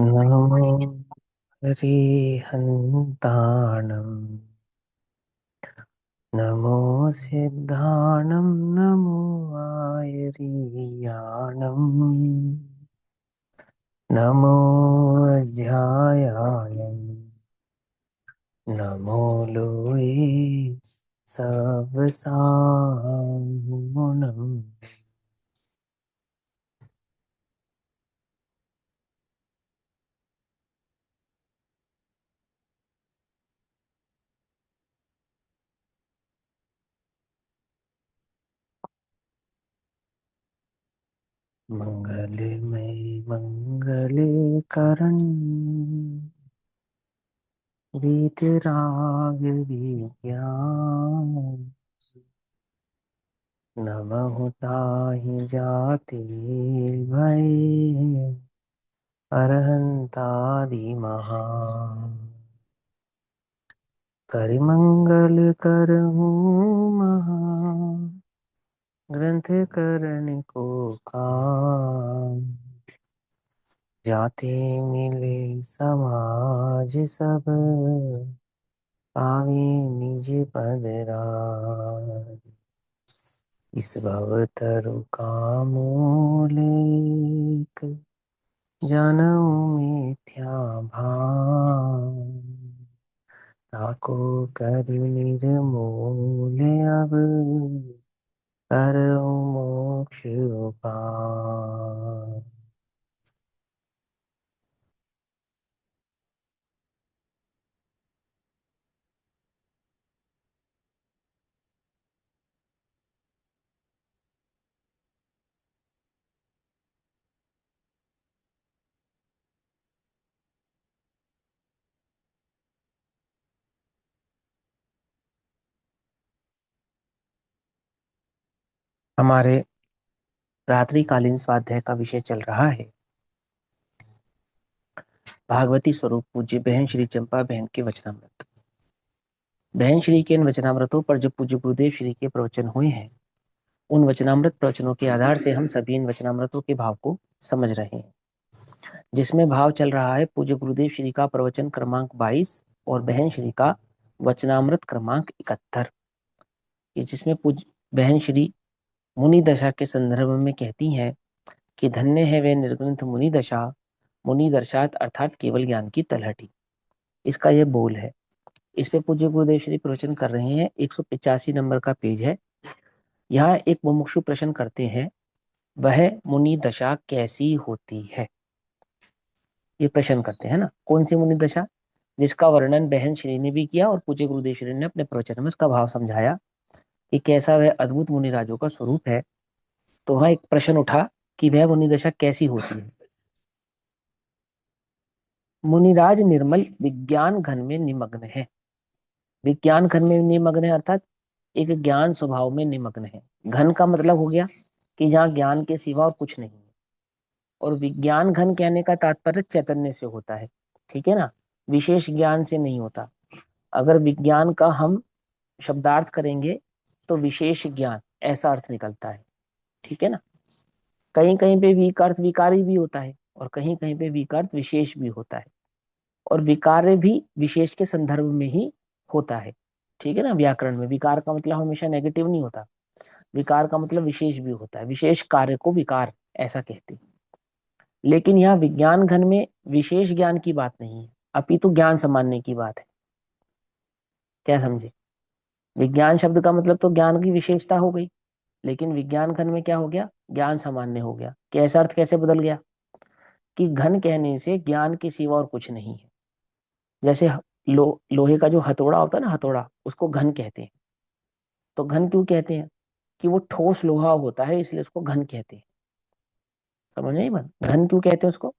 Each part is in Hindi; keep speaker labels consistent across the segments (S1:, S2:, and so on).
S1: नमो हरिहन्ताणं नमो सिद्धाणं नमो आयरीयाणं नमो अध्यायाय नमो लोये सवसानम्। मंगलमय मंगल करण वीतराग विज्ञान नमः ताहि जाति भय अरहंतादि महा करिमंगल करहूँ महा ग्रंथ करने को काम जाते मिले समाज सब पावे निज पद राज इस भव तरु कामोलेक जनऊ मिथ्या भान ताको कर निर्मूल अब करो मोक्ष उपाय। हमारे रात्रिकालीन स्वाध्याय का विषय चल रहा है भागवती स्वरूप पूज्य बहन श्री चंपा बहन के वचनामृत। बहन श्री के इन वचनामृतों पर जो पूज्य गुरुदेव श्री के प्रवचन हुए हैं, उन वचनामृत प्रवचनों के आधार से हम सभी इन वचनामृतों के भाव को समझ रहे हैं, जिसमें भाव चल रहा है पूज्य गुरुदेव श्री का प्रवचन क्रमांक 22 और बहन श्री का वचनामृत क्रमांक 71, जिसमें पूज्य बहन श्री मुनि दशा के संदर्भ में कहती हैं कि धन्य है वे निर्ग्रंथ मुनि दशा, मुनि दर्शात अर्थात केवल ज्ञान की तलहटी। इसका यह बोल है। इस पे पूज्य गुरुदेव श्री प्रवचन कर रहे हैं। 185 नंबर का पेज है। यहाँ एक मुमुक्षु प्रश्न करते हैं, वह मुनि दशा कैसी होती है? ये प्रश्न करते हैं ना। कौन सी मुनि दशा? जिसका वर्णन बहन श्री ने भी किया और पूज्य गुरुदेव श्री ने अपने प्रवचन में उसका भाव समझाया कि कैसा वह अद्भुत मुनिराजों का स्वरूप है। तो वहां एक प्रश्न उठा कि वह मुनि दशा कैसी होती है। मुनिराज निर्मल विज्ञान घन में निमग्न है। विज्ञान घन में निमग्न है अर्थात एक ज्ञान स्वभाव में निमग्न है। घन का मतलब हो गया कि जहाँ ज्ञान के सिवा और कुछ नहीं है। और विज्ञान घन कहने का तात्पर्य चैतन्य से होता है, ठीक है ना, विशेष ज्ञान से नहीं होता। अगर विज्ञान का हम शब्दार्थ करेंगे तो विशेष ज्ञान ऐसा अर्थ निकलता है, ठीक है ना। कहीं कहीं पे वीक अर्थ विकारी भी होता है और कहीं कहीं पे वीक अर्थ विशेष भी होता है, और विकार्य भी विशेष के संदर्भ में ही होता है, ठीक है ना। व्याकरण में विकार का मतलब हमेशा नेगेटिव नहीं होता, विकार का मतलब विशेष भी होता है। विशेष कार्य को विकार ऐसा कहते हैं। लेकिन यहाँ विज्ञान घन में विशेष ज्ञान की बात नहीं है, अपितु ज्ञान सामान्य की बात है। क्या समझे? विज्ञान शब्द का मतलब तो ज्ञान की विशेषता हो गई, लेकिन विज्ञान घन में क्या हो गया? ज्ञान सामान्य हो गया। कैसा अर्थ कैसे बदल गया कि घन कहने से ज्ञान के सिवा और कुछ नहीं है। जैसे लोहे का जो हथौड़ा होता है ना, हथौड़ा, उसको घन कहते हैं। तो घन क्यों कहते हैं? कि वो ठोस लोहा होता है, इसलिए उसको घन कहते हैं। समझ नहीं बात? घन क्यों कहते हैं उसको?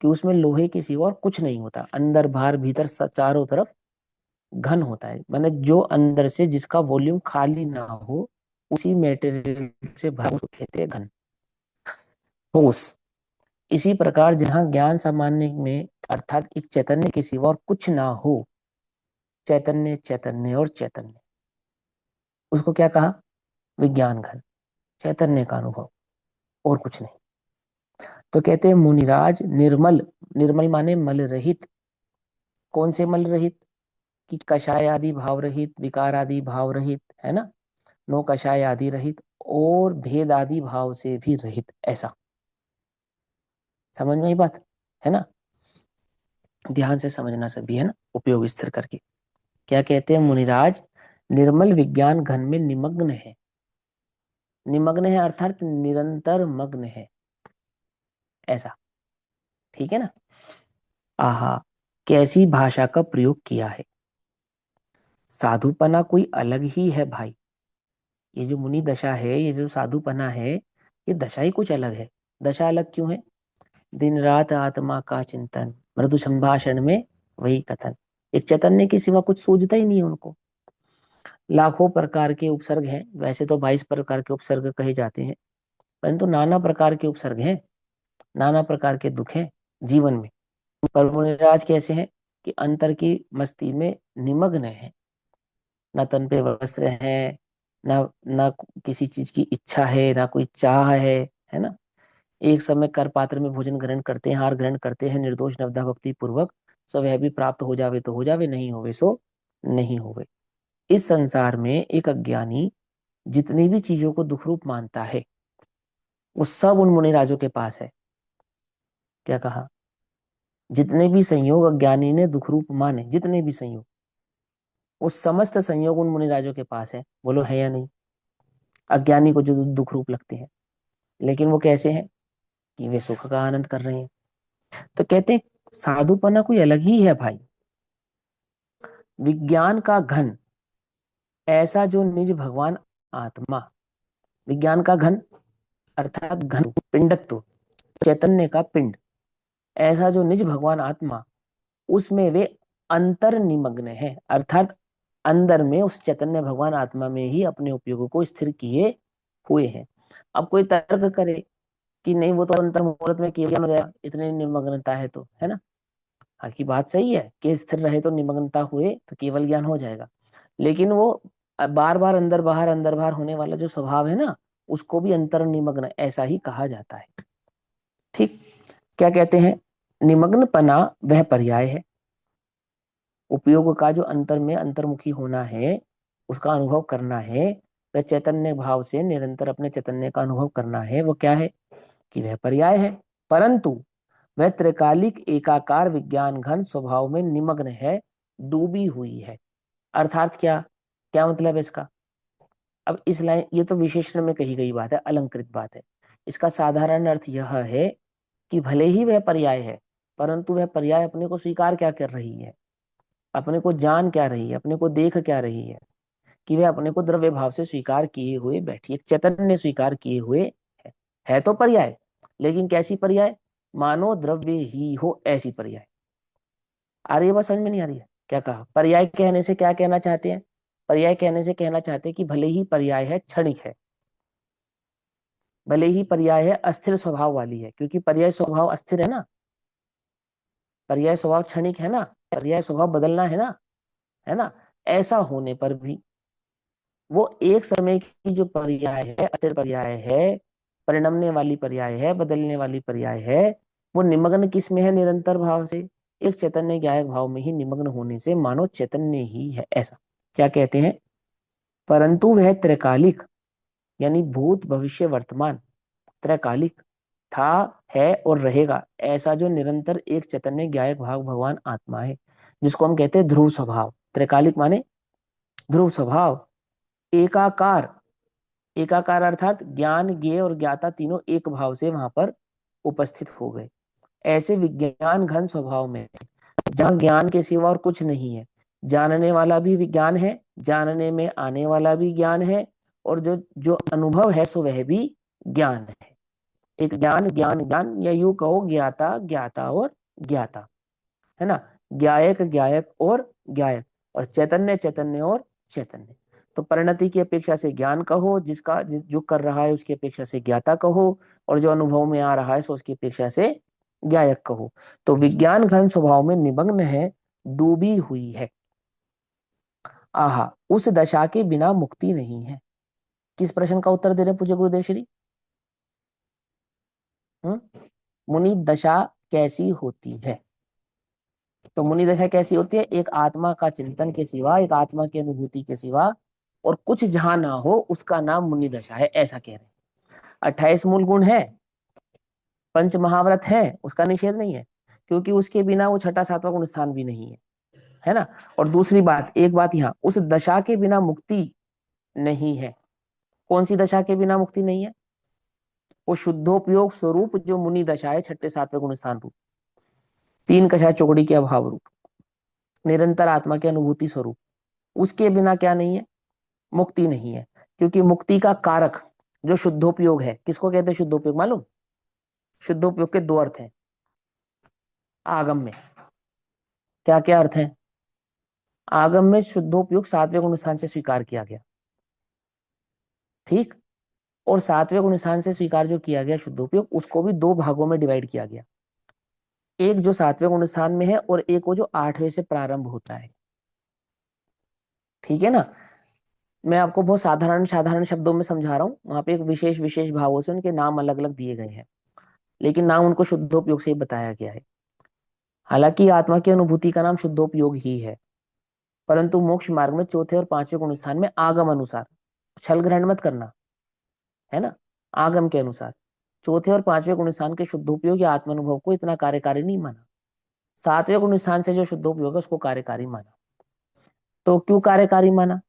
S1: कि उसमें लोहे के सिवा और कुछ नहीं होता, अंदर बाहर भीतर चारों तरफ घन होता है। माने जो अंदर से जिसका वॉल्यूम खाली ना हो, उसी मेटेरियल से भरा, उसको कहते हैं घन, ठोस। इसी प्रकार जहाँ ज्ञान सामान्य में अर्थात एक चैतन्य के सिवा और कुछ ना हो, चैतन्य चैतन्य और चैतन्य, उसको क्या कहा? विज्ञान घन, चैतन्य का अनुभव और कुछ नहीं। तो कहते हैं मुनिराज निर्मल, निर्मल माने मल रहित। कौन से मल रहित? कि कषाय आदि भाव रहित, विकार आदि भाव रहित, है ना, नो कषाय आदि रहित, और भेद आदि भाव से भी रहित, ऐसा। समझ में आई बात, है ना? ध्यान से समझना सभी, है ना, उपयोग स्थिर करके। क्या कहते हैं मुनिराज? निर्मल विज्ञान घन में निमग्न है। निमग्न है अर्थात निरंतर मग्न है, ऐसा। ठीक है ना? आहा, कैसी भाषा का प्रयोग किया है। साधुपना कोई अलग ही है भाई। ये जो मुनि दशा है, ये जो साधुपना है, ये दशा ही कुछ अलग है। दशा अलग क्यों है? दिन रात आत्मा का चिंतन, मृदु संभाषण में वही कथन। एक चैतन्य के सिवा कुछ सूझता ही नहीं है उनको। लाखों प्रकार के उपसर्ग हैं, वैसे तो 22 प्रकार के उपसर्ग कहे जाते हैं, परंतु नाना प्रकार के उपसर्ग हैं, नाना प्रकार के दुख हैं जीवन में। पर मुनिराज कैसे हैं? कि अंतर की मस्ती में निमग्न है। ना तन पे वस्त्र है, ना ना किसी चीज की इच्छा है, ना कोई चाह है ना। एक समय कर पात्र में भोजन ग्रहण करते हैं, हार ग्रहण करते हैं निर्दोष नवधा भक्ति पूर्वक। सो वह भी प्राप्त हो जावे तो हो जावे, नहीं होवे सो नहीं होवे। इस संसार में एक अज्ञानी जितनी भी चीजों को दुख रूप मानता है, वो सब उन मुनिराजों के पास है। क्या कहा? जितने भी संयोग अज्ञानी ने दुख रूप माने, जितने भी संयोग, वो समस्त संयोग उन मुनिराजों के पास है। बोलो है या नहीं? अज्ञानी को जो दुख रूप लगते हैं, लेकिन वो कैसे हैं? कि वे सुख का आनंद कर रहे हैं। तो कहते हैं साधुपना कोई अलग ही है भाई। विज्ञान का घन, ऐसा जो निज भगवान आत्मा, विज्ञान का घन अर्थात घन पिंडत्व, चैतन्य का पिंड, ऐसा जो निज भगवान आत्मा, उसमें वे अंतर निमग्न है, अर्थात अंदर में उस चैतन्य भगवान आत्मा में ही अपने उपयोगों को स्थिर किए हुए हैं। अब कोई तर्क करे कि नहीं, वो तो अंतर मुहूर्त में केवल हो जाएगा, इतनी निमग्नता है तो, है ना। हाँ की बात सही है कि स्थिर रहे तो निमग्नता हुए तो केवल ज्ञान हो जाएगा, लेकिन वो बार बार अंदर बाहर होने वाला जो स्वभाव है ना, उसको भी अंतर निमग्न ऐसा ही कहा जाता है। ठीक। क्या कहते हैं? निमग्न पना वह पर्याय है। उपयोग का जो अंतर में अंतर्मुखी होना है, उसका अनुभव करना है, वह चैतन्य भाव से निरंतर अपने चैतन्य का अनुभव करना है, वो क्या है? कि वह पर्याय है। परंतु वह त्रिकालिक एकाकार विज्ञान घन स्वभाव में निमग्न है, डूबी हुई है। अर्थात क्या? क्या मतलब है इसका? अब इस लाइन, ये तो विशेषण में कही गई बात है, अलंकृत बात है। इसका साधारण अर्थ यह है कि भले ही वह पर्याय है, परंतु वह पर्याय अपने को स्वीकार क्या कर रही है, अपने को जान क्या रही है, अपने को देख क्या रही है? कि वह अपने को द्रव्य भाव से स्वीकार किए हुए बैठी, एक चैतन्य स्वीकार किए हुए है तो पर्याय, लेकिन कैसी पर्याय? मानो द्रव्य ही हो, ऐसी पर्याय। आ रही है बात समझ में? नहीं आ रही है? क्या कहा? पर्याय कहने से क्या कहना चाहते हैं? पर्याय कहने से कहना चाहते हैं कि भले ही पर्याय है, क्षणिक है, भले ही पर्याय है अस्थिर स्वभाव वाली है, क्योंकि पर्याय स्वभाव अस्थिर है ना, पर्याय स्वभाव क्षणिक है ना, पर्याय स्वभाव बदलना है ना। ऐसा होने पर भी वो एक समय की जो पर्याय है, अस्थिर पर्याय है, परिणमने वाली पर्याय है, बदलने वाली पर्याय है, वो निमग्न किस में है? निरंतर भाव से, एक चैतन्य ज्ञायक भाव में ही निमग्न होने से मानो चैतन्य ही है, ऐसा। क्या कहते हैं? परंतु वह त्रैकालिक, यानी भूत भविष्य वर्तमान, त्रैकालिक था, है और रहेगा, ऐसा जो निरंतर एक चैतन्य ज्ञायक भाव भगवान आत्मा है, जिसको हम कहते हैं ध्रुव स्वभाव। त्रैकालिक माने ध्रुव स्वभाव, एकाकार, एकाकार अर्थात ज्ञान ज्ञेय और ज्ञाता तीनों एक भाव से वहां पर उपस्थित हो गए। ऐसे विज्ञान घन स्वभाव में, जहां ज्ञान के सिवा और कुछ नहीं है, जानने वाला भी विज्ञान है, जानने में आने वाला भी ज्ञान है, और जो जो अनुभव है सो वह भी ज्ञान है। एक ज्ञान ज्ञान ज्ञान, या यूं कहो ज्ञाता ज्ञाता और ज्ञाता, है ना। ज्ञायक ज्ञायक और ज्ञायक, और चैतन्य चैतन्य और चैतन्य। तो परिणति की अपेक्षा से ज्ञान कहो, जो कर रहा है उसकी अपेक्षा से ज्ञाता कहो, और जो अनुभव में आ रहा है सो उसकी अपेक्षा से ज्ञायक कहो। तो विज्ञान घन स्वभाव में निमग्न है, डूबी हुई है। आहा, उस दशा के बिना मुक्ति नहीं है। किस प्रश्न का उत्तर दे रहे हैं पूज्य गुरुदेव श्री? मुनि दशा कैसी होती है? तो मुनि दशा कैसी होती है? एक आत्मा का चिंतन के सिवा, एक आत्मा की अनुभूति के सिवा और कुछ जहां ना हो, उसका नाम मुनि दशा है, ऐसा कह रहे हैं। 28 मूल गुण है, पंच महाव्रत है, उसका निषेध नहीं है, क्योंकि उसके बिना वो छठा सातवां गुण स्थान भी नहीं है, है ना। और दूसरी बात, एक बात यहाँ, उस दशा के बिना मुक्ति नहीं है। कौन सी दशा के बिना मुक्ति नहीं है? वो शुद्धोपयोग स्वरूप जो मुनि दशा है, छठे सातवें गुण स्थान रूप, तीन कषाय चौकड़ी के अभाव रूप, निरंतर आत्मा के अनुभूति स्वरूप, उसके बिना क्या नहीं है? मुक्ति नहीं है। क्योंकि मुक्ति का कारक जो शुद्धोपयोग है, किसको कहते हैं शुद्धोपयोग मालूम? शुद्धोपयोग के दो अर्थ हैं आगम में। क्या क्या अर्थ है? आगम में शुद्धोपयोग सातवें गुण स्थान से स्वीकार किया गया, ठीक। और सातवें गुण स्थान से स्वीकार जो किया गया शुद्धोपयोग, उसको भी दो भागों में डिवाइड किया गया। एक जो सातवें गुण स्थान में है और एक वो जो आठवें से प्रारंभ होता है, ठीक है ना। मैं आपको बहुत साधारण साधारण शब्दों में समझा रहा हूँ, वहां पे एक विशेष विशेष भावों से उनके नाम अलग अलग दिए गए हैं, लेकिन नाम उनको शुद्धोपयोग से ही बताया गया है। हालांकि आत्मा की अनुभूति का नाम शुद्धोपयोग ही है, परंतु मोक्ष मार्ग में चौथे और पांचवें गुण स्थान में आगम अनुसार, छल ग्रहण मत करना, है ना, आगम के अनुसार चौथे और पांचवें गुण स्थान के शुद्धोपयोग या आत्मानुभव को इतना कार्यकारी नहीं माना। सातवें गुण स्थान से जो शुद्धोपयोग है उसको कार्यकारी माना। तो क्यों कार्यकारी माना?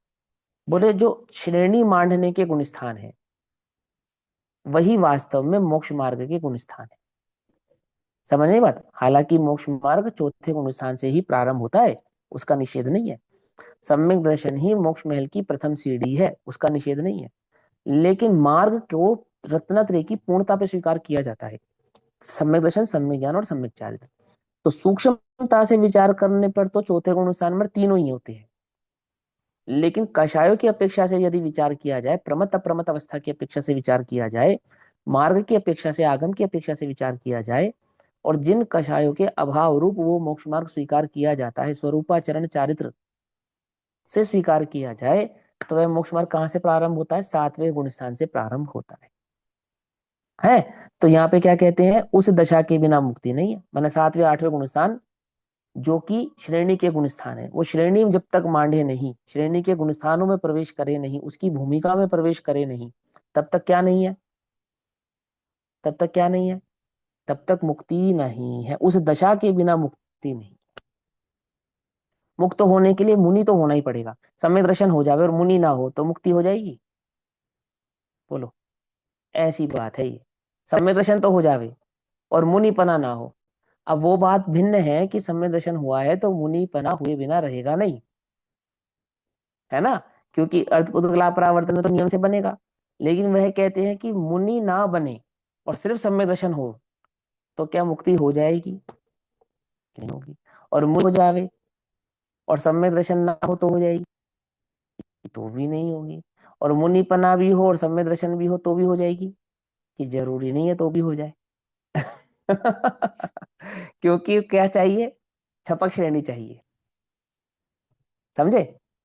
S1: बोले जो श्रेणी मांडने के गुण स्थान है, वही वास्तव में मोक्ष मार्ग के गुण स्थान है। समझ नहीं बात? हालांकि मोक्ष मार्ग चौथे गुण स्थान से ही प्रारंभ होता है, उसका निषेध नहीं है। सम्यक दर्शन ही मोक्ष महल की प्रथम सीढ़ी है, उसका निषेध नहीं है। लेकिन मार्ग को रत्नत्रय की पूर्णता पे स्वीकार किया जाता है, सम्यक दर्शन, सम्यक ज्ञान और सम्यक चारित्र। तो सूक्ष्मता से विचार करने पर तो चौथे गुण स्थान में तीनों ही होते हैं, लेकिन कषायों की अपेक्षा से यदि विचार किया जाए, प्रमत अप्रमत अवस्था की अपेक्षा से विचार किया जाए, मार्ग की अपेक्षा से, आगम की अपेक्षा से विचार किया जाए, और जिन कषायों के अभाव रूप वो मोक्ष मार्ग स्वीकार किया जाता है, स्वरूपाचरण चारित्र से स्वीकार किया जाए, तो वह मोक्ष मार्ग कहां से प्रारंभ होता है? सातवें गुण स्थान से प्रारंभ होता है। तो यहाँ पे क्या कहते हैं? उस दशा के बिना मुक्ति नहीं है, माना सातवें आठवें गुण स्थान जो कि श्रेणी के गुण स्थान है, वो श्रेणी जब तक मांडे नहीं, श्रेणी के गुण स्थानों में प्रवेश करे नहीं, उसकी भूमिका में प्रवेश करे नहीं, तब तक क्या नहीं है? तब तक क्या नहीं है? तब तक मुक्ति नहीं है। उस दशा के बिना मुक्ति नहीं। मुक्त होने के लिए मुनि तो होना ही पड़ेगा। सम्यक दर्शन हो जावे और मुनि ना हो तो मुक्ति हो जाएगी? बोलो, ऐसी बात है ये। सम्यक दर्शन तो हो जावे और मुनि पना ना हो। अब वो बात भिन्न है कि सम्यक दर्शन हुआ है तो मुनि पना हुए बिना रहेगा नहीं, है ना, क्योंकि अर्थ उत्कला परावर्तन में तो नियम से बनेगा। लेकिन वह कहते हैं कि मुनि ना बने और सिर्फ सम्यक दर्शन हो तो क्या मुक्ति हो जाएगी? नहीं होगी। और मुनि हो जावे और सम्यक दर्शन ना हो तो हो जाएगी? तो भी नहीं होगी। और मुनि पना भी हो और सम्यक दर्शन भी हो तो भी हो जाएगी? कि जरूरी नहीं है तो भी हो जाए। क्योंकि क्या चाहिए? छपक श्रेणी चाहिए, समझे।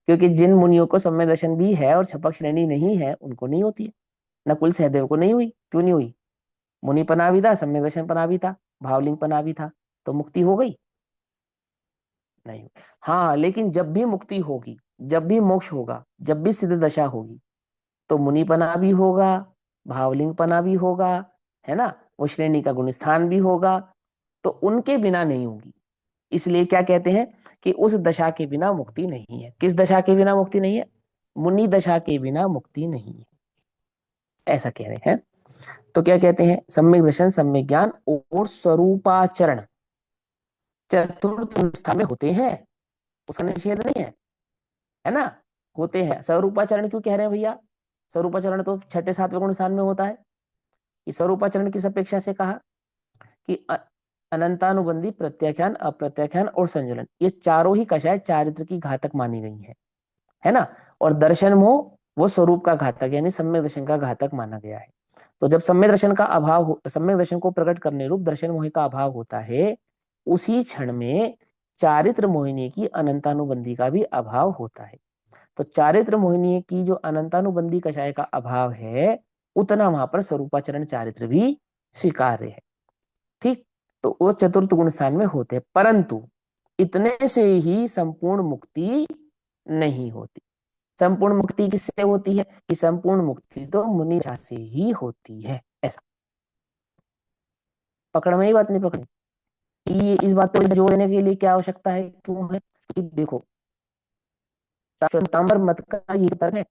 S1: क्योंकि जिन मुनियों को सम्यक दर्शन भी है और छपक श्रेणी नहीं है, उनको नहीं होती है। नकुल सहदेव को नहीं हुई, क्यों नहीं हुई? मुनि पना भी था, सम्यक दर्शन पना भी था, भावलिंग पना भी था, तो मुक्ति हो गई? नहीं। हाँ, लेकिन जब भी मुक्ति होगी, जब भी मोक्ष होगा, जब भी सिद्ध दशा होगी, तो मुनिपना भी होगा, भावलिंगपना भी होगा, है ना, वो श्रेणी का गुणस्थान भी होगा, तो उनके बिना नहीं होगी। इसलिए क्या कहते हैं कि उस दशा के बिना मुक्ति नहीं है। किस दशा के बिना मुक्ति नहीं है? मुनि दशा के बिना मुक्ति नहीं है, ऐसा कह रहे हैं। तो क्या कहते हैं? सम्यक दर्शन, सम्यक ज्ञान और स्वरूपाचरण चतुर्थ अवस्था में होते हैं, उसका निषेध नहीं है ना, होते हैं। स्वरूपाचरण क्यों कह रहे हैं भैया? स्वरूपाचरण तो छठे सातवें गुण स्थान में होता है। इस स्वरूपाचरण किस अपेक्षा से कहा कि अनंतानुबंधी प्रत्याख्यान, अप्रत्याख्यान और संजुलन, ये चारों ही कषाय चारित्र की घातक मानी गई है ना। और दर्शन मोह वो स्वरूप का घातक यानी सम्यक दर्शन का घातक माना गया है। तो जब सम्यक दर्शन का अभाव, सम्यक दर्शन को प्रकट करने रूप दर्शन मोह का अभाव होता है, उसी क्षण में चारित्र मोहिनी की अनंतानुबंधी का भी अभाव होता है। तो चारित्र मोहिनी की जो अनंतानुबंधी कषाय का अभाव है, उतना वहां पर स्वरूपाचरण चारित्र भी स्वीकार्य है, ठीक। तो वो चतुर्थ गुण स्थान में होते हैं, परंतु इतने से ही संपूर्ण मुक्ति नहीं होती। संपूर्ण मुक्ति किससे होती है? कि संपूर्ण मुक्ति तो मुनि दशा से ही होती है। ऐसा पकड़ में ही बात नहीं पकड़ी? ये इस बात को जोड़ देने के लिए क्या आवश्यकता है, क्यों है? कि देखो, श्वेतांबर मत का ये तर्क है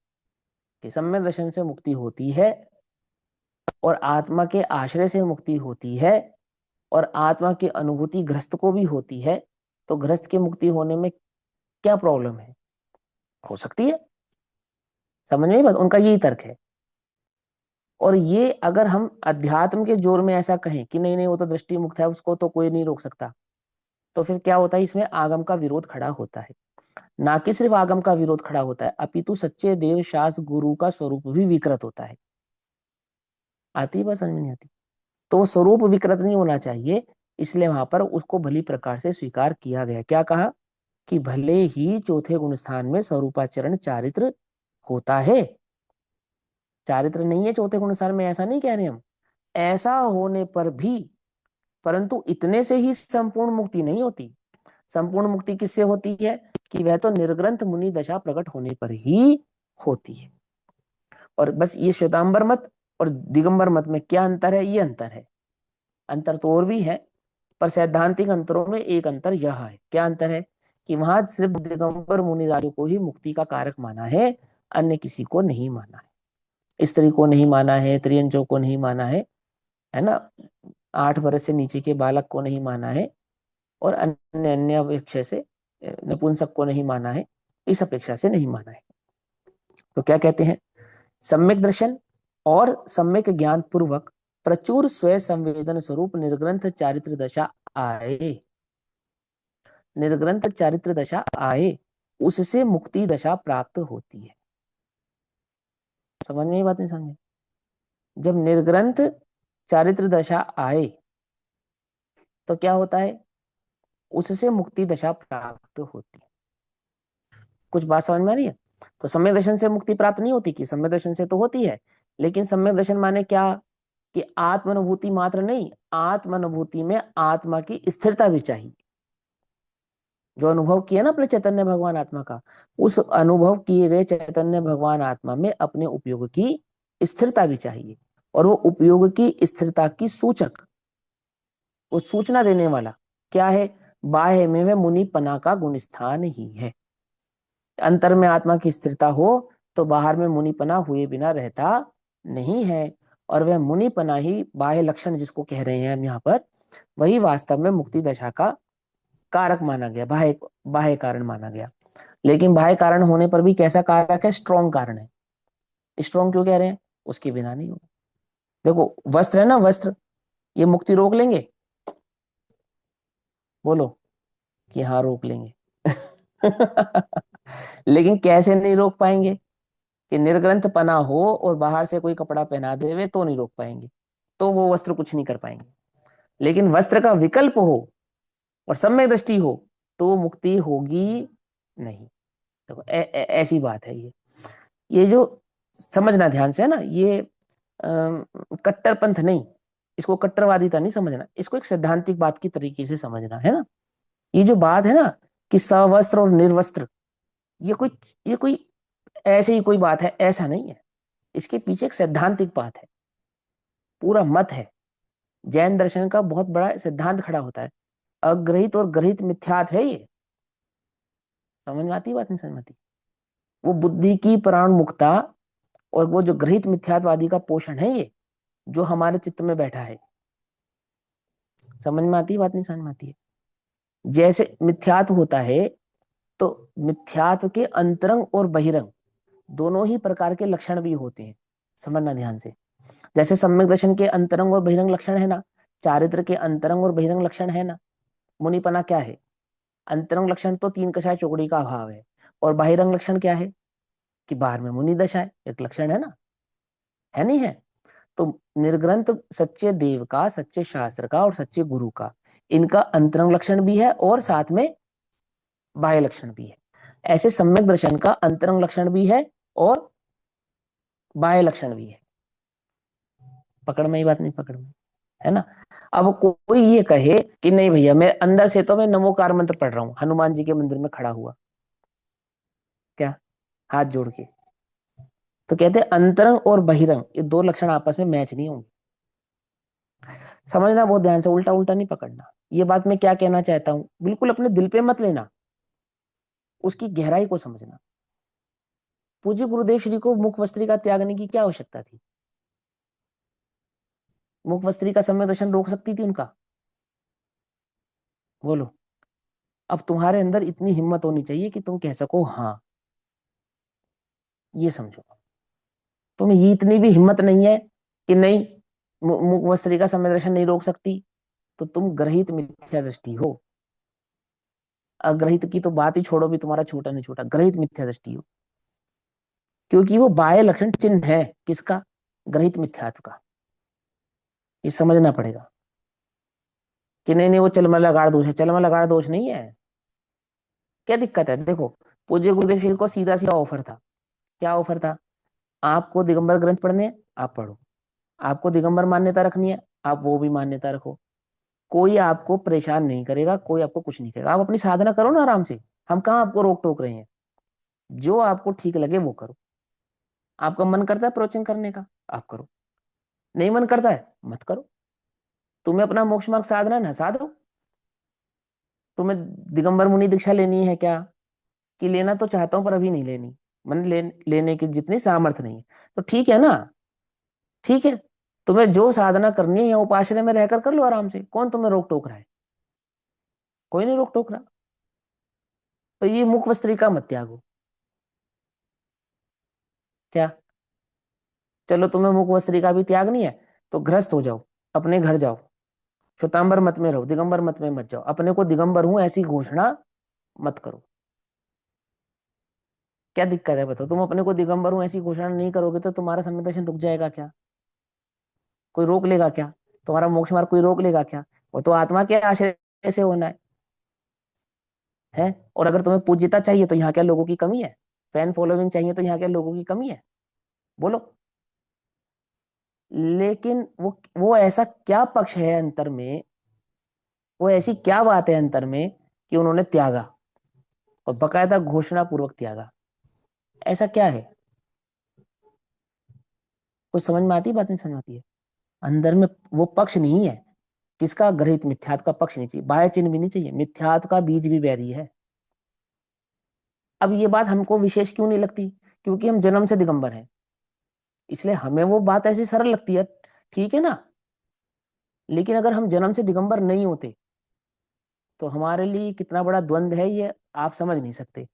S1: कि सम्यक दर्शन से मुक्ति होती है और आत्मा के आश्रय से मुक्ति होती है और आत्मा की अनुभूति गृहस्थ को भी होती है। तो गृहस्थ की मुक्ति होने में क्या प्रॉब्लम है? हो सकती है। समझ में बात? उनका यही तर्क है। और ये अगर हम अध्यात्म के जोर में ऐसा कहें कि नहीं नहीं वो तो दृष्टि मुक्त है, उसको तो कोई नहीं रोक सकता, तो फिर क्या होता है? इसमें आगम का विरोध खड़ा होता है। ना कि सिर्फ आगम का विरोध खड़ा होता है, अपितु सच्चे देव शास्त्र गुरु का स्वरूप भी विकृत होता है। आती है बात? समझ में नहीं आती? तो वो स्वरूप विकृत नहीं होना चाहिए, इसलिए वहां पर उसको भली प्रकार से स्वीकार किया गया। क्या कहा? कि भले ही चौथे गुण स्थान में स्वरूपाचरण चारित्र होता है, चारित्र नहीं है चौथे गुण स्थान में, ऐसा नहीं कह रहे हम, ऐसा होने पर भी, परंतु इतने से ही संपूर्ण मुक्ति नहीं होती। संपूर्ण मुक्ति किससे होती है? कि वह तो निर्ग्रंथ मुनि दशा प्रकट होने पर ही होती है। और बस ये श्वेतांबर मत और दिगंबर मत में क्या अंतर है? ये अंतर है। अंतर तो और भी है, पर सैद्धांतिक अंतरों में एक अंतर यह है। क्या अंतर है? कि वहां सिर्फ दिगंबर मुनिराजों को ही मुक्ति का कारक माना है, अन्य किसी को नहीं माना है। स्त्री को नहीं माना है, त्रियंचों को नहीं माना है ना, 8 वर्ष से नीचे के बालक को नहीं माना है, और अन्य अन्य अपेक्षा से नपुंसक को नहीं माना है, इस अपेक्षा से नहीं माना है। तो क्या कहते हैं? सम्यक दर्शन और सम्यक ज्ञान पूर्वक प्रचुर स्वयं संवेदन स्वरूप निर्ग्रंथ चारित्र दशा आए, निर्ग्रंथ चारित्र दशा आए, उससे मुक्ति दशा प्राप्त होती है। समझ में ये बात नहीं? समझ में? जब निर्ग्रंथ चारित्र दशा आए तो क्या होता है? उससे मुक्ति दशा प्राप्त होती है। कुछ बात समझ में आ रही है? तो सम्यक दर्शन से मुक्ति प्राप्त नहीं होती, कि सम्यक दर्शन से तो होती है, लेकिन सम्यक दर्शन माने क्या? कि आत्मानुभूति मात्र नहीं, आत्मानुभूति में आत्मा की स्थिरता भी चाहिए। जो अनुभव किया ना अपने चैतन्य भगवान आत्मा का, उस अनुभव किए गए चैतन्य भगवान आत्मा में अपने उपयोग की स्थिरता भी चाहिए। और वो उपयोग की स्थिरता की सूचक, वो सूचना देने वाला क्या है? बाह्य में वह मुनिपना का गुण स्थान ही है। अंतर में आत्मा की स्थिरता हो तो बाहर में मुनिपना हुए बिना रहता नहीं है। और वह मुनिपना ही बाह्य लक्षण जिसको कह रहे हैं हम यहाँ पर, वही वास्तव में मुक्ति दशा का कारक माना गया, बाह्य बाह्य कारण माना गया। लेकिन बाह्य कारण होने पर भी कैसा कारक है? स्ट्रॉन्ग कारण है। स्ट्रॉन्ग क्यों कह रहे हैं? उसके बिना नहीं होगा। देखो वस्त्र है ना, वस्त्र, ये मुक्ति रोक लेंगे? बोलो कि हाँ रोक लेंगे। लेकिन कैसे नहीं रोक पाएंगे? कि निर्ग्रंथ पना हो और बाहर से कोई कपड़ा पहना देवे तो नहीं रोक पाएंगे, तो वो वस्त्र कुछ नहीं कर पाएंगे। लेकिन वस्त्र का विकल्प हो और सम्यक दृष्टि हो तो मुक्ति होगी नहीं। देखो ऐसी बात है ये जो समझना ध्यान से है ना, ये कट्टरपंथ नहीं, इसको कट्टरवादिता नहीं समझना, इसको एक सैद्धांतिक बात की तरीके से समझना है ना। ये जो बात है ना कि सवस्त्र और निर्वस्त्र, ये कोई ये कोई ऐसे ही कोई बात है, ऐसा नहीं है। इसके पीछे एक सैद्धांतिक बात है, पूरा मत है। जैन दर्शन का बहुत बड़ा सिद्धांत खड़ा होता है। अग्रहित और ग्रहित मिथ्यात है ये। समझ में आती? बात नहीं समझ में आती? वो बुद्धि की प्राण मुक्ता और वो जो ग्रहित मिथ्यात्वादी का पोषण है ये, जो हमारे चित्त में बैठा है। समझ में आती? बात नहीं समझ में आती है? जैसे मिथ्यात्व होता है, तो मिथ्यात्व के अंतरंग और बहिरंग दोनों ही प्रकार के लक्षण भी होते हैं। समझना ध्यान से। जैसे सम्यक दर्शन के अंतरंग और बहिरंग लक्षण है ना, चारित्र के अंतरंग और बहिरंग लक्षण है ना। मुनिपना क्या है? अंतरंग लक्षण तो तीन कषाय चौकड़ी का अभाव है, और बाहिरंग लक्षण क्या है? कि बाहर में मुनि दशा है, एक लक्षण है ना, है नहीं है? तो निर्ग्रंथ सच्चे देव का, सच्चे शास्त्र का और सच्चे गुरु का, इनका अंतरंग लक्षण भी है और साथ में बाह्य लक्षण भी है। ऐसे सम्यक दर्शन का अंतरंग लक्षण भी है और बाह्य लक्षण भी है। पकड़ में ही बात नहीं? पकड़ में? है ना। अब कोई ये कहे कि नहीं भैया, मैं अंदर से तो मैं नमोकार मंत्र पढ़ रहा हूँ हनुमान जी के मंदिर में खड़ा हुआ, क्या, हाथ जोड़ के, तो कहते हैं अंतरंग और बहिरंग ये दो लक्षण आपस में मैच नहीं होंगे। समझना बहुत ध्यान से, उल्टा उल्टा नहीं पकड़ना। ये बात मैं क्या कहना चाहता हूँ, बिल्कुल अपने दिल पे मत लेना, उसकी गहराई को समझना। पूज्य गुरुदेव श्री को मुख वस्त्री का त्यागने की क्या आवश्यकता थी? मुख वस्त्री का सम्यक दर्शन रोक सकती थी उनका? बोलो। अब तुम्हारे अंदर इतनी हिम्मत होनी चाहिए कि तुम कह सको हाँ, ये समझो। तुम्हें ये इतनी भी हिम्मत नहीं है कि नहीं, मुख वस्त्री का सम्यक दर्शन नहीं रोक सकती, तो तुम ग्रहित मिथ्या दृष्टि हो। अग्रहित की तो बात ही छोड़ो, भी तुम्हारा छोटा नहीं छोटा, ग्रहित मिथ्या दृष्टि हो। क्योंकि वो बाह्य लक्षण चिन्ह है किसका? ग्रहित मिथ्यात्व का। ये समझना पड़ेगा कि नहीं नहीं वो चलमला गाड़ दोष है, चलमला गाड़ दोष नहीं है। क्या दिक्कत है? देखो, पूज्य गुरुदेव श्री को सीधा सीधा ऑफर था। क्या ऑफर था? आपको दिगंबर ग्रंथ पढ़ने हैं, आप पढ़ो। आपको दिगंबर मान्यता रखनी है, आप वो भी मान्यता रखो। कोई आपको परेशान नहीं करेगा, कोई आपको कुछ नहीं करेगा, आप अपनी साधना करो ना आराम से। हम कहाँ आपको रोक टोक रहे हैं। जो आपको ठीक लगे वो करो। आपका मन करता है प्रवचन करने का, आप करो। नहीं मन करता है, मत करो। तुम्हें अपना मोक्ष मार्ग साधना है ना, साधो। तुम्हें दिगंबर मुनि दीक्षा लेनी है क्या? कि लेना तो चाहता हूं पर अभी नहीं लेनी, लेने की जितनी सामर्थ्य नहीं है, तो ठीक है ना। ठीक है, तुम्हें जो साधना करनी है उपाश्रय में रहकर कर लो आराम से, कौन तुम्हें रोक टोक रहा है? कोई नहीं रोक टोक रहा। तो ये मुख वस्त्रिका मत त्यागो। क्या? चलो तुम्हें मुख वस्त्रिका भी त्यागनी है, तो गृहस्थ हो जाओ, अपने घर जाओ, श्वेतांबर मत में रहो, दिगंबर मत में मत जाओ, अपने को दिगंबर हूं ऐसी घोषणा मत करो। क्या दिक्कत है बताओ? तुम अपने को दिगंबर हूं ऐसी घोषणा नहीं करोगे तो तुम्हारा समय दर्शन रुक जाएगा क्या? कोई रोक लेगा क्या? तुम्हारा मोक्ष मार्ग कोई रोक लेगा क्या? वो तो आत्मा के आश्रय से होना है। और अगर तुम्हें पूज्यता चाहिए तो यहाँ क्या लोगों की कमी है? फैन फॉलोइंग चाहिए तो यहाँ क्या लोगों की कमी है? बोलो। लेकिन वो ऐसा क्या पक्ष है अंतर में, वो ऐसी क्या बात है अंतर में कि उन्होंने त्यागा, और बकायदा घोषणा पूर्वक त्यागा? ऐसा क्या है? कुछ समझ में आती है बात? नहीं समझ में आती है? अंदर में वो पक्ष नहीं है। किसका? ग्रहित मिथ्यात्व का पक्ष नहीं चाहिए, बाह्य चिन्ह भी नहीं चाहिए, मिथ्यात्व का बीज भी बैरी है। अब ये बात हमको विशेष क्यों नहीं लगती? क्योंकि हम जन्म से दिगंबर हैं, इसलिए हमें वो बात ऐसी सरल लगती है। ठीक है ना। लेकिन अगर हम जन्म से दिगंबर नहीं होते तो हमारे लिए कितना बड़ा द्वंद है ये आप समझ नहीं सकते।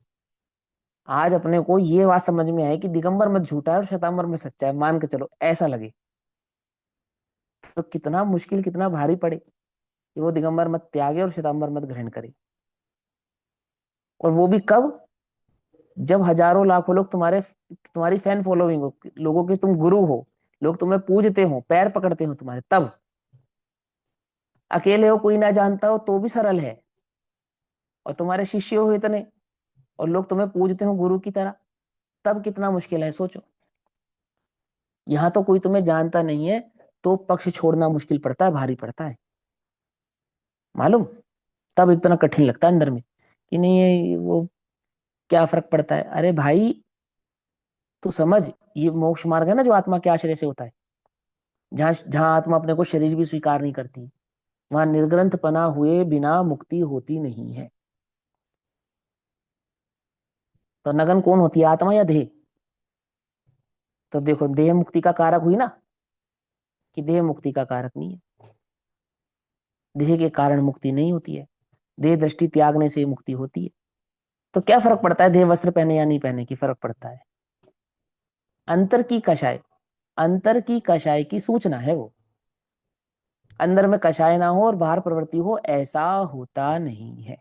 S1: आज अपने को ये बात समझ में आए कि दिगंबर मत झूठा है और श्वेतांबर में सच्चा है, मान के चलो ऐसा लगे, तो कितना मुश्किल, कितना भारी पड़े कि वो दिगंबर मत त्यागे और श्वेतांबर मत ग्रहण करे। और वो भी कब? जब हजारों लाखों लोग तुम्हारी फैन फॉलोइंग हो, लोगों के तुम गुरु हो, लोग तुम्हें पूजते हो, पैर पकड़ते हो तुम्हारे, तब। अकेले हो, कोई ना जानता हो तो भी सरल है, और तुम्हारे शिष्य हो इतने, और लोग तुम्हें पूजते हो गुरु की तरह, तब कितना मुश्किल है सोचो। यहाँ तो कोई तुम्हें जानता नहीं है, तो पक्ष छोड़ना मुश्किल पड़ता है, भारी पड़ता है, मालूम। तब इतना कठिन लगता है अंदर में कि नहीं ये वो, क्या फर्क पड़ता है? अरे भाई, तू समझ, ये मोक्ष मार्ग है ना जो आत्मा के आश्रय से होता है, जहां जहां आत्मा अपने को शरीर भी स्वीकार नहीं करती, वहां निर्ग्रंथ पना हुए बिना मुक्ति होती नहीं है। तो नगन कौन होती है, आत्मा या देह? तो देखो, देह मुक्ति का कारक हुई ना, कि देह मुक्ति का कारक नहीं है। देह के कारण मुक्ति नहीं होती है, देह दृष्टि त्यागने से मुक्ति होती है। तो क्या फर्क पड़ता है देह वस्त्र पहने या नहीं पहने की? फर्क पड़ता है अंतर की कषाय, अंतर की कषाय की सूचना है वो। अंदर में कषाय ना हो और बाहर प्रवृत्ति हो, ऐसा होता नहीं है।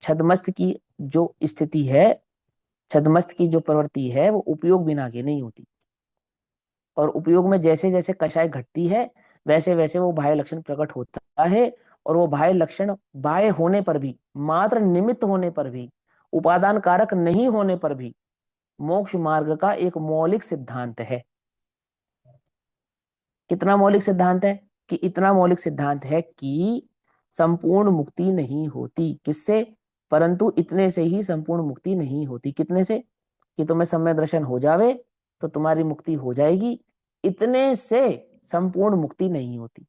S1: छदमस्त की जो स्थिति है, छदमस्त की जो प्रवृत्ति है वो उपयोग बिना के नहीं होती, और उपयोग में जैसे जैसे कषाय घटती है वैसे वैसे वो बाह्य लक्षण प्रकट होता है। और वो बाह्य लक्षण बाह्य होने पर भी, मात्र निमित्त होने पर भी, उपादान कारक नहीं होने पर भी मोक्ष मार्ग का एक मौलिक सिद्धांत है। कितना मौलिक सिद्धांत है? कि इतना मौलिक सिद्धांत है कि संपूर्ण मुक्ति नहीं होती। किससे? परंतु इतने से ही संपूर्ण मुक्ति नहीं होती। कितने से? कि तुम्हें सम्यक दर्शन हो जावे तो तुम्हारी मुक्ति हो जाएगी, इतने से संपूर्ण मुक्ति नहीं होती।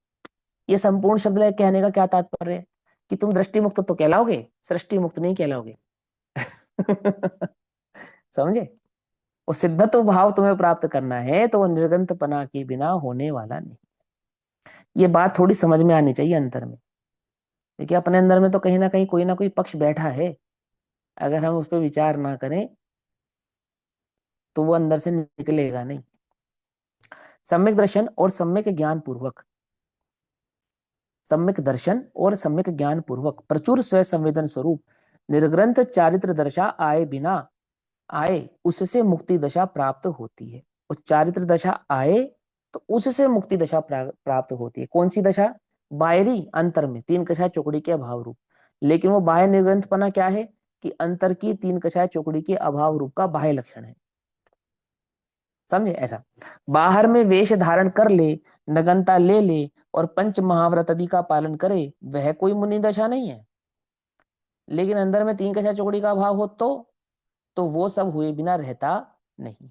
S1: ये संपूर्ण शब्द कहने का क्या तात्पर्य है? कि तुम दृष्टि मुक्त तो कहलाओगे, सृष्टि मुक्त नहीं कहलाओगे। समझे? वो सिद्धत्व भाव तुम्हें प्राप्त करना है तो वो निर्गंतपना के बिना होने वाला नहीं। ये बात थोड़ी समझ में आनी चाहिए अंतर में, क्योंकि अपने अंदर में तो कहीं ना कोई पक्ष बैठा है। अगर हम उस पर विचार ना करें तो वो अंदर से निकलेगा नहीं। सम्यक दर्शन और सम्यक ज्ञान पूर्वक, सम्यक दर्शन और सम्यक ज्ञान पूर्वक प्रचुर स्व संवेदन स्वरूप निर्ग्रंथ चारित्र दशा आए बिना आए उससे मुक्ति दशा प्राप्त होती है। और चारित्र दशा आए तो उससे मुक्ति दशा प्राप्त होती है। कौन सी दशा? बाहरी अंतर में तीन कषाय चौकड़ी के अभाव रूप। लेकिन वो बाह्य निर्ग्रंथपना क्या है? कि अंतर की तीन कषाय चौकड़ी के अभाव रूप का बाह्य लक्षण है। समझे? ऐसा बाहर में वेश धारण कर ले, नगनता ले ले और पंच महाव्रत आदि का पालन करे, वह कोई मुनि दशा नहीं है। लेकिन अंदर में तीन कषाय चौकड़ी का अभाव हो तो वो सब हुए बिना रहता नहीं।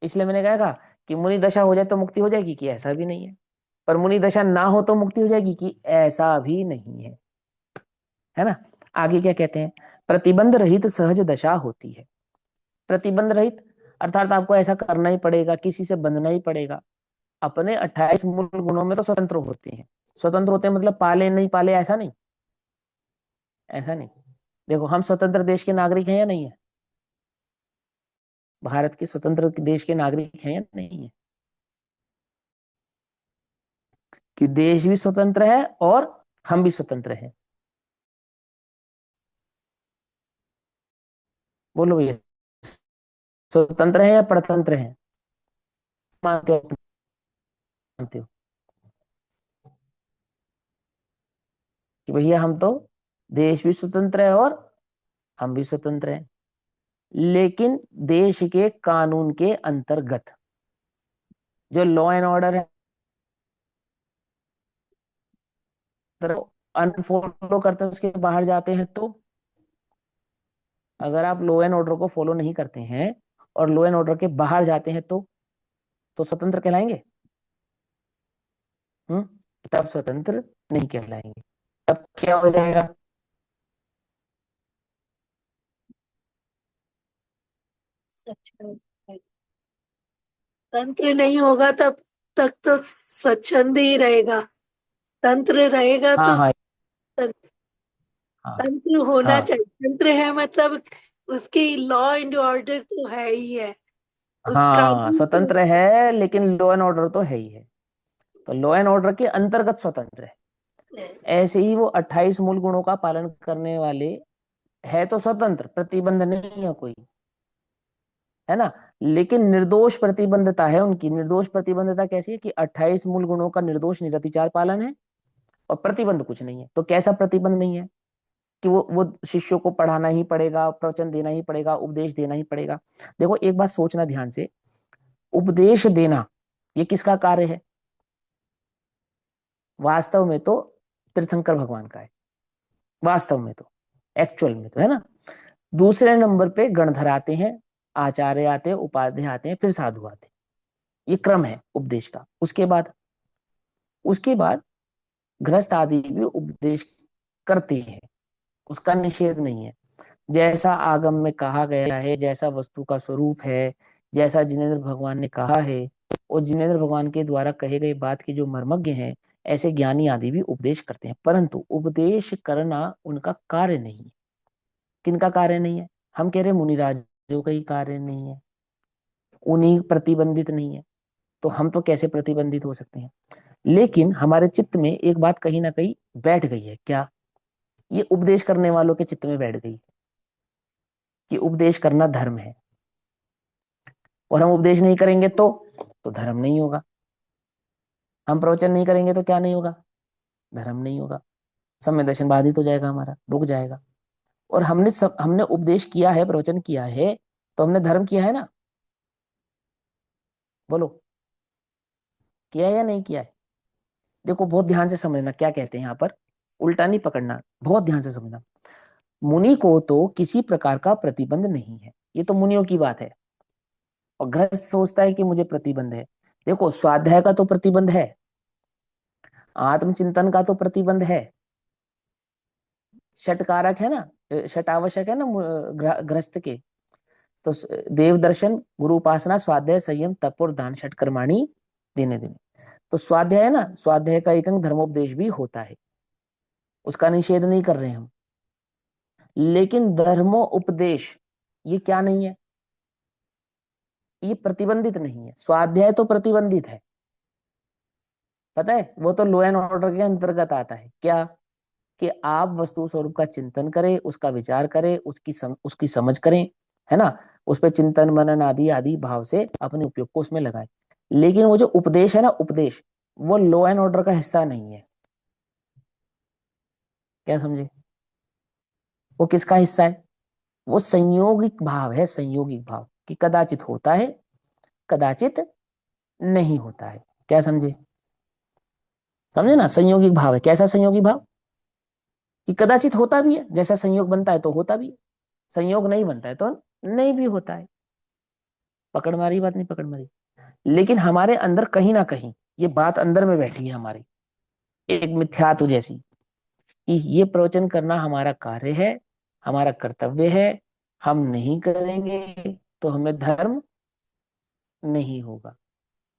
S1: इसलिए मैंने कहा कि मुनि दशा हो जाए तो मुक्ति हो जाएगी, कि ऐसा भी नहीं है। पर मुनि दशा ना हो तो मुक्ति हो जाएगी, कि ऐसा भी नहीं है ना? आगे क्या कहते हैं? प्रतिबंध रहित सहज दशा होती है। प्रतिबंध रहित अर्थात आपको ऐसा करना ही पड़ेगा, किसी से बंधना ही पड़ेगा। अपने 28 मूल गुणों में तो स्वतंत्र होते हैं। स्वतंत्र होते हैं मतलब पाले नहीं पाले, ऐसा नहीं, ऐसा नहीं। देखो, हम स्वतंत्र देश के नागरिक हैं या नहीं है? भारत के स्वतंत्र देश के नागरिक हैं या नहीं है? कि देश भी स्वतंत्र है और हम भी स्वतंत्र हैं। बोलो भैया, स्वतंत्र है या परतंत्र है? मानते हो? मानते हो कि भैया हम तो, देश भी स्वतंत्र है और हम भी स्वतंत्र हैं, लेकिन देश के कानून के अंतर्गत। जो लॉ एंड ऑर्डर है अनफॉलो करते हैं, उसके बाहर जाते हैं तो, अगर आप लॉ एंड ऑर्डर को फॉलो नहीं करते हैं और लॉ एंड ऑर्डर के बाहर जाते हैं तो स्वतंत्र कहलाएंगे? हम्म? तब स्वतंत्र नहीं कहलाएंगे। तब क्या हो जाएगा?
S2: सच में। तंत्र नहीं होगा तब तक तो स्वच्छंद ही रहेगा। तंत्र रहेगा
S1: हाँ
S2: तो
S1: हाँ हाँ
S2: तंत्र होना
S1: हाँ
S2: चाहिए। तंत्र है मतलब उसकी लॉ एंड ऑर्डर तो है ही है। उस
S1: हाँ,
S2: कानून
S1: स्वतंत्र है लेकिन लॉ एंड ऑर्डर तो है ही है। तो लॉ एंड ऑर्डर के अंतर्गत स्वतंत्र है।
S2: के
S1: ऐसे ही वो 28 मूल गुणों का पालन करने वाले है तो स्वतंत्र, प्रतिबंध नहीं है कोई, है ना? लेकिन निर्दोष प्रतिबंधता है उनकी। निर्दोष प्रतिबंधता कैसी है? कि 28 मूल गुणों का निर्दोष निरतिचार पालन है और प्रतिबंध कुछ नहीं है। तो कैसा प्रतिबंध नहीं है? कि वो शिष्यों को पढ़ाना ही पड़ेगा, प्रवचन देना ही पड़ेगा, उपदेश देना ही पड़ेगा। देखो, एक बात सोचना ध्यान से, उपदेश देना ये किसका कार्य है? वास्तव में तो तीर्थंकर भगवान का है। वास्तव में तो, एक्चुअल में तो, है ना? दूसरे नंबर पे गणधर आते हैं, आचार्य आते हैं, उपाध्याय आते हैं, फिर साधु आते हैं। ये क्रम है उपदेश का। उसके बाद गृहस्थ आदि भी उपदेश करते हैं, उसका निषेध नहीं है। जैसा आगम में कहा गया है, जैसा वस्तु का स्वरूप है, जैसा जिनेन्द्र भगवान ने कहा है, और जिनेन्द्र भगवान के द्वारा कहे गए बात के जो मर्मज्ञ हैं, ऐसे ज्ञानी आदि भी उपदेश करते हैं। परंतु उपदेश करना उनका कार्य नहीं है। किनका कार्य नहीं है? हम कह रहे मुनिराजों का ही कार्य नहीं है, उन्हीं प्रतिबंधित नहीं है। तो हम तो कैसे प्रतिबंधित हो सकते हैं? लेकिन हमारे चित्त में एक बात कहीं ना कहीं बैठ गई है। क्या? ये उपदेश करने वालों के चित्त में बैठ गई कि उपदेश करना धर्म है, और हम उपदेश नहीं करेंगे तो धर्म नहीं होगा। हम प्रवचन नहीं करेंगे तो क्या नहीं होगा? धर्म नहीं होगा। समय दर्शन बाधित हो जाएगा, हमारा रुक जाएगा। और हमने उपदेश किया है, प्रवचन किया है, तो हमने धर्म किया है ना? बोलो, किया है या नहीं किया है? देखो बहुत ध्यान से समझना क्या कहते हैं यहाँ पर, उल्टा नहीं पकड़ना, बहुत ध्यान से समझना। मुनि को तो किसी प्रकार का प्रतिबंध नहीं है, ये तो मुनियों की बात है। और गृहस्थ सोचता है कि मुझे प्रतिबंध है। देखो स्वाध्याय का तो प्रतिबंध है, आत्मचिंतन का तो प्रतिबंध है, षटकारक है ना, षट आवश्यक है ना गृहस्थ के। तो देव दर्शन, गुरु उपासना, स्वाध्याय, संयम, तप और दान, षटकर्माणी देने देने। तो स्वाध्याय है ना, स्वाध्याय का एक अंग धर्मोपदेश भी होता है, उसका निषेध नहीं कर रहे हैं हम। लेकिन धर्मो उपदेश ये क्या नहीं है, ये प्रतिबंधित नहीं है। स्वाध्याय तो प्रतिबंधित है, पता है, वो तो लॉ एंड ऑर्डर के अंतर्गत आता है। क्या, कि आप वस्तु स्वरूप का चिंतन करें, उसका विचार करें, उसकी समझ करें, है ना, उस पर चिंतन मनन आदि आदि भाव से अपने उपयोग को उसमें लगाएं। लेकिन वो जो उपदेश है ना, उपदेश, वो लॉ एंड ऑर्डर का हिस्सा नहीं है। क्या समझे, वो किसका हिस्सा है, वो संयोगिक भाव है, संयोगिक भाव कि कदाचित होता है, कदाचित नहीं होता है। क्या समझे, समझे ना, संयोगिक भाव है। कैसा संयोगिक भाव, कि कदाचित होता भी है, जैसा संयोग बनता है तो होता भी है, संयोग नहीं बनता है तो नहीं भी होता है। पकड़ मारी बात, नहीं पकड़ मारी। लेकिन हमारे अंदर कहीं ना कहीं ये बात अंदर में बैठी है हमारी, एक मिथ्यात्व जैसी, कि ये प्रवचन करना हमारा कार्य है, हमारा कर्तव्य है, हम नहीं करेंगे तो हमें धर्म नहीं होगा।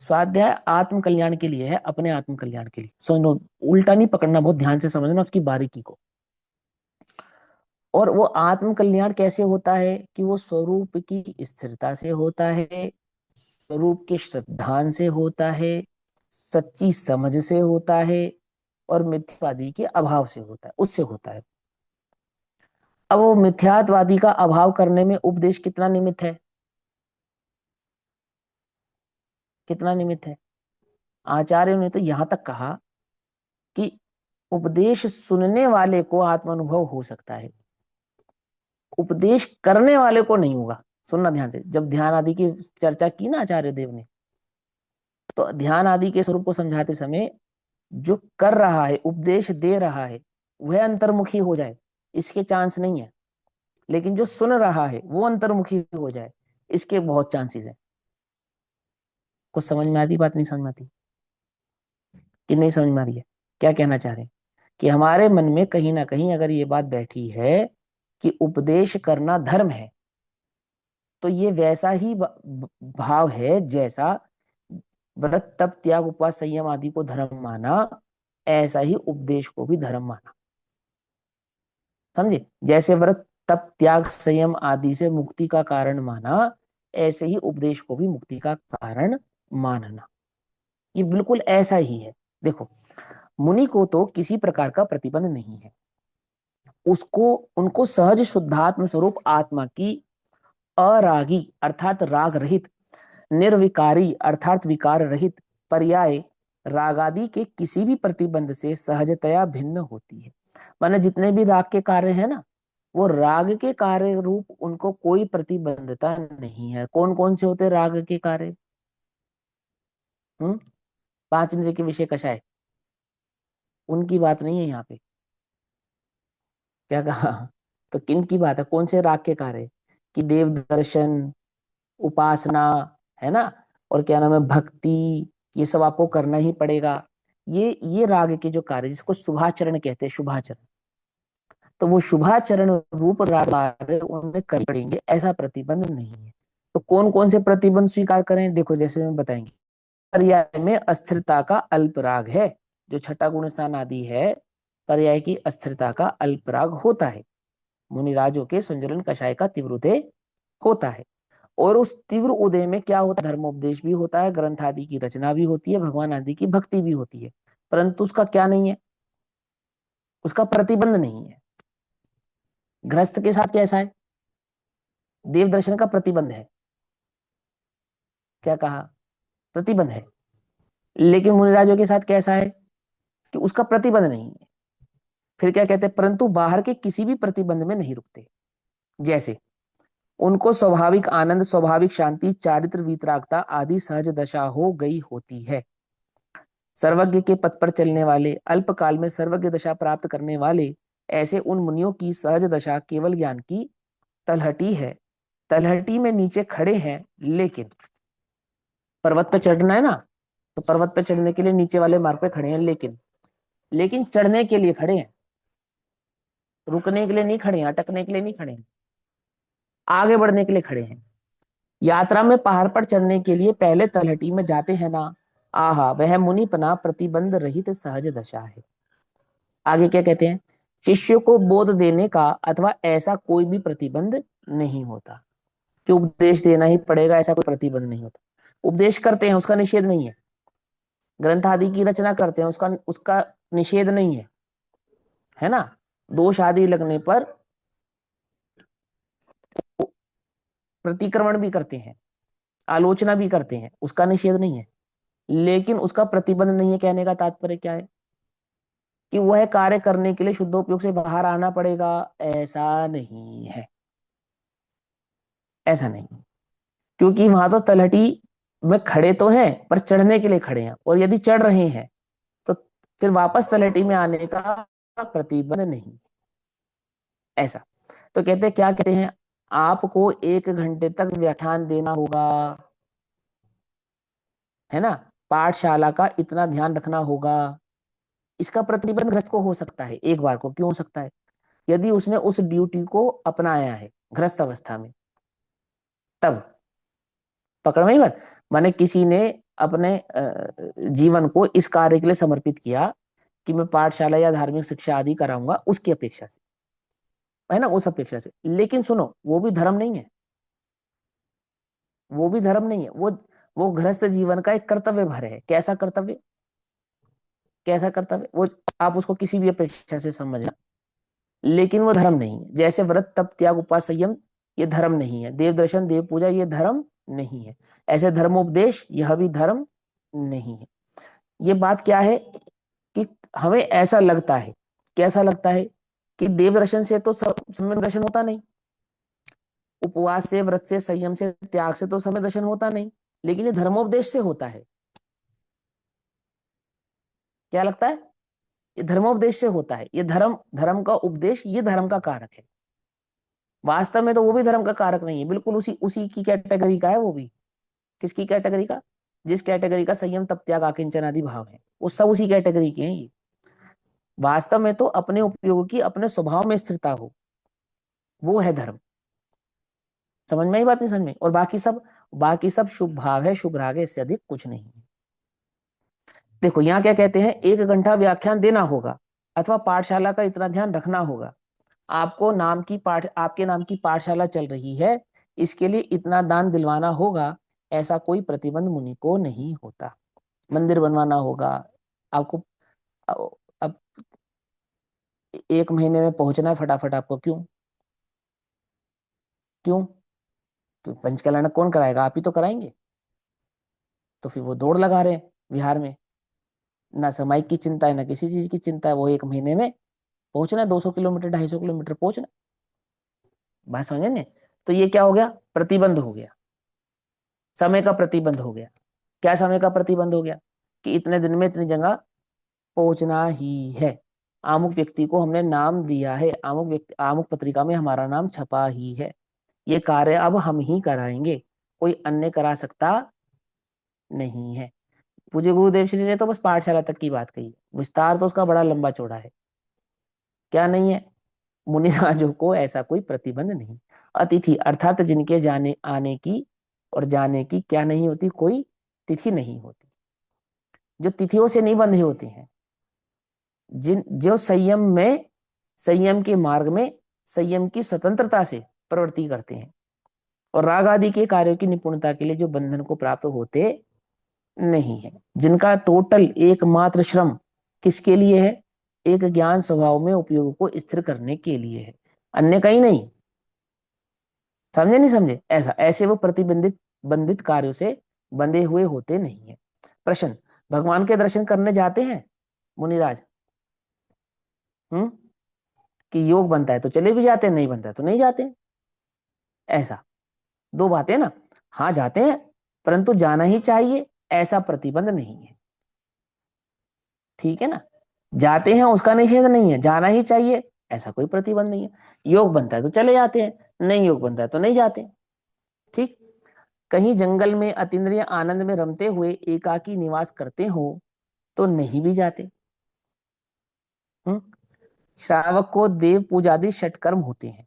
S1: स्वाध्याय आत्म कल्याण के लिए है, अपने आत्म कल्याण के लिए। सुनो, उल्टा नहीं पकड़ना, बहुत ध्यान से समझना उसकी बारीकी को। और वो आत्म कल्याण कैसे होता है, कि वो स्वरूप की स्थिरता से होता है, स्वरूप के श्रद्धान से होता है, सच्ची समझ से होता है, और मिथ्यावादी के अभाव से होता है, उससे होता है। अब वो मिथ्यात्वादी का अभाव करने में उपदेश कितना निमित्त है, कितना निमित्त है। आचार्यों ने तो यहां तक कहा कि उपदेश सुनने वाले को आत्मानुभव हो सकता है, उपदेश करने वाले को नहीं होगा। सुनना ध्यान से, जब ध्यान आदि की चर्चा की ना आचार्य देव ने, तो ध्यान आदि के स्वरूप को समझाते समय जो कर रहा है, उपदेश दे रहा है, वह अंतर्मुखी हो जाए, इसके चांस नहीं है। लेकिन जो सुन रहा है वो अंतर्मुखी हो जाए, इसके बहुत चांसेस है। कुछ समझ में आती बात, नहीं समझ में आती, कि नहीं समझ में आ रही है। क्या कहना चाह रहे हैं, कि हमारे मन में कहीं ना कहीं अगर ये बात बैठी है कि उपदेश करना धर्म है, तो ये वैसा ही भाव है जैसा व्रत तप त्याग उपवास संयम आदि को धर्म माना, ऐसा ही उपदेश को भी धर्म माना। समझे, जैसे व्रत तप त्याग संयम आदि से मुक्ति का कारण माना, ऐसे ही उपदेश को भी मुक्ति का कारण मानना, ये बिल्कुल ऐसा ही है। देखो, मुनि को तो किसी प्रकार का प्रतिबंध नहीं है, उसको उनको सहज शुद्धात्म स्वरूप आत्मा की अरागी अर्थात राग रहित, निर्विकारी अर्थात विकार रहित, पर्याय रागादि के किसी भी प्रतिबंध से सहजतया भिन्न होती है। माने जितने भी राग के कार्य है ना, वो राग के कार्य रूप उनको कोई प्रतिबंधता नहीं है। कौन कौन से होते राग के कार्य, हम्म, पांच इंद्रिय के विषय कषाय, उनकी बात नहीं है यहाँ पे। क्या कहा, तो किन की बात है, कौन से राग के कार्य, कि देव दर्शन, उपासना, है ना, और क्या नाम है, भक्ति, ये सब आपको करना ही पड़ेगा। ये राग के जो कार्य, जिसको शुभाचरण कहते हैं, शुभाचरण, तो वो शुभाचरण रूप राग कार्य उन्हें कर पड़ेंगे, ऐसा प्रतिबंध नहीं है। तो कौन कौन से प्रतिबंध स्वीकार करें, देखो जैसे मैं बताएंगे। पर्याय में अस्थिरता का अल्प राग है, जो छठा गुण स्थान आदि है, पर्याय की अस्थिरता का अल्प राग होता है। मुनिराजों के संजलन कषाय का तीव्र उदय होता है, और उस तीव्र उदय में क्या होता है, धर्मोपदेश भी होता है, ग्रंथ आदि की रचना भी होती है, भगवान आदि की भक्ति भी होती है। परंतु उसका क्या नहीं है, उसका प्रतिबंध नहीं है। गृहस्थ के साथ कैसा है, देव दर्शन का प्रतिबंध है, क्या कहा, प्रतिबंध है। लेकिन मुनिराजों के साथ कैसा है, कि उसका प्रतिबंध नहीं है। फिर क्या कहते हैं, परंतु बाहर के किसी भी प्रतिबंध में नहीं रुकते। जैसे उनको स्वाभाविक आनंद, स्वाभाविक शांति, चारित्र वीतरागता आदि सहज दशा हो गई होती है। सर्वज्ञ के पथ पर चलने वाले, अल्पकाल में सर्वज्ञ दशा प्राप्त करने वाले, ऐसे उन मुनियों की सहज दशा केवल ज्ञान की तलहटी है। तलहटी में नीचे खड़े हैं, लेकिन पर्वत पे चढ़ना है ना, तो पर्वत पे चढ़ने के लिए नीचे वाले मार्ग पे खड़े हैं, लेकिन चढ़ने के लिए खड़े हैं, रुकने के लिए नहीं खड़े हैं, अटकने के लिए नहीं खड़े हैं, आगे बढ़ने के लिए खड़े हैं। यात्रा में पहाड़ पर चढ़ने के लिए पहले तलहटी में जाते हैं ना, आहा वह मुनिपना प्रतिबंध रहित सहज दशा है। आगे क्या कहते हैं, शिष्य को बोध देने का अथवा ऐसा कोई भी प्रतिबंध नहीं होता, कि उपदेश देना ही पड़ेगा ऐसा कोई प्रतिबंध नहीं होता। उपदेश करते हैं उसका निषेध नहीं है, ग्रंथ आदि की रचना करते हैं उसका उसका निषेध नहीं है ना। दोष आदि लगने पर प्रतिक्रमण भी करते हैं, आलोचना भी करते हैं, उसका निषेध नहीं है, लेकिन उसका प्रतिबंध नहीं है। कहने का तात्पर्य क्या है, कि वह कार्य करने के लिए शुद्धोपयोग से बाहर आना पड़ेगा, ऐसा नहीं है, ऐसा नहीं। क्योंकि वहां तो तलहटी में खड़े तो हैं पर चढ़ने के लिए खड़े हैं, और यदि चढ़ रहे हैं तो फिर वापस तलहटी में आने का प्रतिबंध नहीं, ऐसा। तो कहते हैं, क्या कहते हैं, आपको 1 घंटे तक व्याख्यान देना होगा, है ना, पाठशाला का इतना ध्यान रखना होगा। इसका प्रतिबंध ग्रस्त को हो सकता है, एक बार को क्यों हो सकता है, यदि उसने उस ड्यूटी को अपनाया है ग्रस्त अवस्था में, तब। पकड़ में ही बात, माने किसी ने अपने जीवन को इस कार्य के लिए समर्पित किया कि मैं पाठशाला या धार्मिक शिक्षा आदि कराऊंगा, उसकी अपेक्षा से, है ना, उस अपेक्षा से। लेकिन सुनो, वो भी धर्म नहीं है, वो भी धर्म नहीं है, वो गृहस्थ जीवन का एक कर्तव्य भर है। कैसा कर्तव्य, कैसा कर्तव्य वो, आप उसको किसी भी अपेक्षा से समझना, लेकिन वो धर्म नहीं है। जैसे व्रत तप त्याग उपास संयम, ये धर्म नहीं है। देव दर्शन देव पूजा, ये धर्म नहीं है। ऐसे धर्मोपदेश, यह भी धर्म नहीं है। ये बात क्या है, कि हमें ऐसा लगता है, कैसा लगता है, कि देव दर्शन से तो समय दर्शन होता नहीं, उपवास से, व्रत से, संयम से, त्याग से तो समय दर्शन होता नहीं, लेकिन ये धर्मोपदेश से होता है। क्या लगता है, ये धर्मोपदेश से होता है, ये धर्म, धर्म का उपदेश, ये धर्म का कारक है। वास्तव में तो वो भी धर्म का कारक नहीं है, बिल्कुल उसी उसी की कैटेगरी का है वो भी। किसकी कैटेगरी का, जिस कैटेगरी का संयम तप त्याग आकिंचन आदि भाव है, वो सब उसी कैटेगरी के हैं ये। वास्तव में तो अपने उपयोग की, अपने स्वभाव में स्थिरता हो, वो है धर्म। समझ में ही बात नहीं, समझ में। और बाकी सब शुभ भाव है, शुभ राग है, इससे अधिक कुछ नहीं है। देखो यहाँ क्या कहते हैं, 1 घंटा व्याख्यान देना होगा, अथवा पाठशाला का इतना ध्यान रखना होगा। आपके नाम की पाठशाला चल रही है, इसके लिए इतना दान दिलवाना होगा, ऐसा कोई प्रतिबंध मुनि को नहीं होता। मंदिर बनवाना होगा आपको, अब 1 महीने में पहुंचना है फटाफट आपको, क्यों, क्यों, क्यों पंचकल्याण कौन कराएगा, आप ही तो कराएंगे। तो फिर वो दौड़ लगा रहे हैं बिहार में, ना समय की चिंता है ना किसी चीज की चिंता है, वो 1 महीने में पहुंचना है, 200 किलोमीटर 250 किलोमीटर पहुंचना। बात समझे ने। तो ये क्या हो गया, प्रतिबंध हो गया, समय का प्रतिबंध हो गया। क्या समय का प्रतिबंध हो गया, कि इतने दिन में इतनी जगह पहुंचना ही है, आमुक व्यक्ति को हमने नाम दिया है, आमुक व्यक्ति, आमुक पत्रिका में हमारा नाम छपा ही है, ये कार्य अब हम ही कराएंगे, कोई अन्य करा सकता नहीं है। पूज्य गुरुदेव श्री ने तो बस पाठशाला तक की बात कही है, विस्तार तो उसका बड़ा लंबा चौड़ा है। क्या नहीं है, मुनिराजों को ऐसा कोई प्रतिबंध नहीं। अतिथि अर्थात जिनके जाने आने की और जाने की क्या नहीं होती, कोई तिथि नहीं होती, जो तिथियों से नहीं बंधे होते हैं, जिन जो संयम के मार्ग में संयम की स्वतंत्रता से प्रवृत्ति करते हैं, और राग आदि के कार्यों की निपुणता के लिए जो बंधन को प्राप्त होते नहीं है, जिनका टोटल एकमात्र श्रम किसके लिए है, एक ज्ञान स्वभाव में उपयोग को स्थिर करने के लिए है, अन्य कहीं नहीं। समझे नहीं समझे, ऐसा, ऐसे वो प्रतिबंधित बंधित कार्यों से बंधे हुए होते नहीं है। प्रश्न, भगवान के दर्शन करने जाते हैं मुनिराज, हम्म, कि योग बनता है तो चले भी जाते हैं, नहीं बनता है तो नहीं जाते हैं, ऐसा। दो बातें ना, हाँ जाते हैं, परंतु जाना ही चाहिए, ऐसा प्रतिबंध नहीं है। ठीक है ना। जाते हैं उसका निषेध नहीं है, जाना ही चाहिए ऐसा कोई प्रतिबंध नहीं है। योग बनता है तो चले जाते हैं, नहीं योग बनता है तो नहीं जाते। ठीक। कहीं जंगल में अतीन्द्रिय आनंद में रमते हुए एकाकी निवास करते हो तो नहीं भी जाते। हम्म। श्रावक को देव पूजादि षटकर्म होते हैं,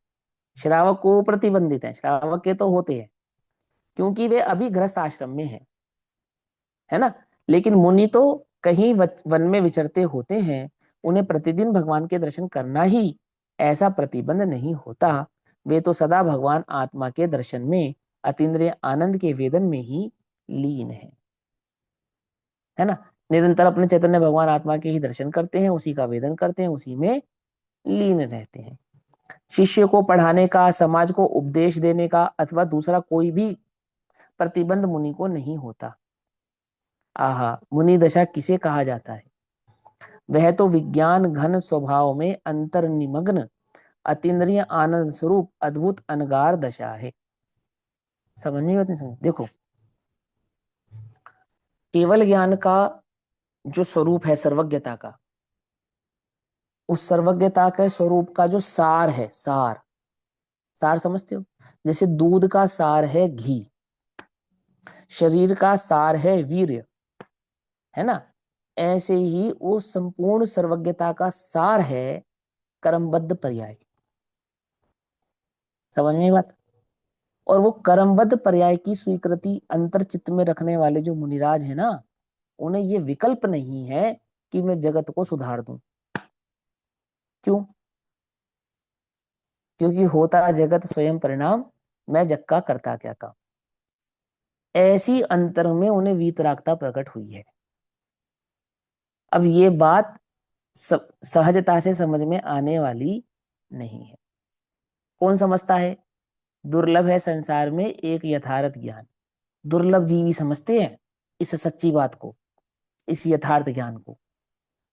S1: श्रावक को प्रतिबंधित है, श्रावक के तो होते हैं क्योंकि वे अभी गृहस्थ आश्रम में है ना। लेकिन मुनि तो कहीं वन में विचरते होते हैं, उन्हें प्रतिदिन भगवान के दर्शन करना ही ऐसा प्रतिबंध नहीं होता। वे तो सदा भगवान आत्मा के दर्शन में, अतीन्द्रिय आनंद के वेदन में ही लीन है ना। निरंतर अपने चैतन्य भगवान आत्मा के ही दर्शन करते हैं, उसी का वेदन करते हैं, उसी में लीन रहते हैं। शिष्य को पढ़ाने का, समाज को उपदेश देने का अथवा दूसरा कोई भी प्रतिबंध मुनि को नहीं होता। आहा, मुनि दशा किसे कहा जाता है? वह तो विज्ञान घन स्वभाव में अंतर्निमग्न अतीन्द्रिय आनंद स्वरूप अद्भुत अनगार दशा है। समझ में बात नहीं? समझ देखो, केवल ज्ञान का जो स्वरूप है सर्वज्ञता का, उस सर्वज्ञता के स्वरूप का जो सार है, सार, सार समझते हो? जैसे दूध का सार है घी, शरीर का सार है वीर्य, है ना। ऐसे ही वो संपूर्ण सर्वज्ञता का सार है कर्मबद्ध पर्याय। समझ में बात? और वो कर्मबद्ध पर्याय की स्वीकृति अंतर चित्त में रखने वाले जो मुनिराज है ना, उन्हें ये विकल्प नहीं है कि मैं जगत को सुधार दूं। क्यों? क्योंकि होता जगत स्वयं परिणाम, मैं जग का करता क्या काम। ऐसी अंतर में उन्हें वीतरागता प्रकट हुई है। अब ये बात सहजता से समझ में आने वाली नहीं है। कौन समझता है? दुर्लभ है संसार में एक यथार्थ ज्ञान। दुर्लभ जीवी समझते हैं इस सच्ची बात को, इस यथार्थ ज्ञान को।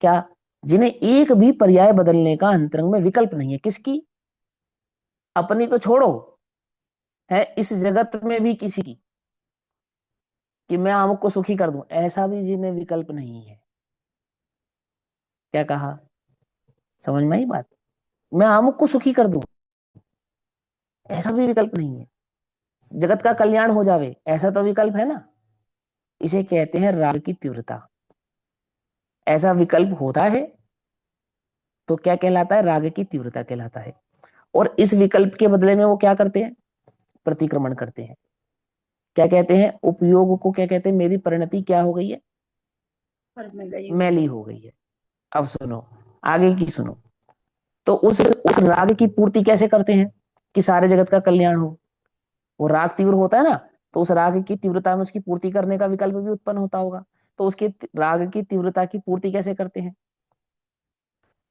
S1: क्या? जिन्हें एक भी पर्याय बदलने का अंतरंग में विकल्प नहीं है। किसकी? अपनी तो छोड़ो, है इस जगत में भी किसी की, कि मैं अमुक को सुखी कर दूं, ऐसा भी जिन्हें विकल्प नहीं है। क्या कहा? समझ में आई बात? मैं अमुक को सुखी कर दूं, ऐसा भी विकल्प नहीं है। जगत का कल्याण हो जावे, ऐसा तो विकल्प है ना। इसे कहते हैं राग की तीव्रता। ऐसा विकल्प होता है तो क्या कहलाता है? राग की तीव्रता कहलाता है। और इस विकल्प के बदले में वो क्या करते हैं? प्रतिक्रमण करते हैं। क्या कहते हैं? उपयोग को क्या कहते हैं? मेरी परिणति क्या हो गई है? मैली हो गई है। अब सुनो, आगे की सुनो। तो उस राग की पूर्ति कैसे करते हैं कि सारे जगत का कल्याण हो? वो राग तीव्र होता है ना, तो उस राग की तीव्रता में उसकी पूर्ति करने का विकल्प भी उत्पन्न होता होगा। तो उसके राग की तीव्रता की पूर्ति कैसे करते हैं?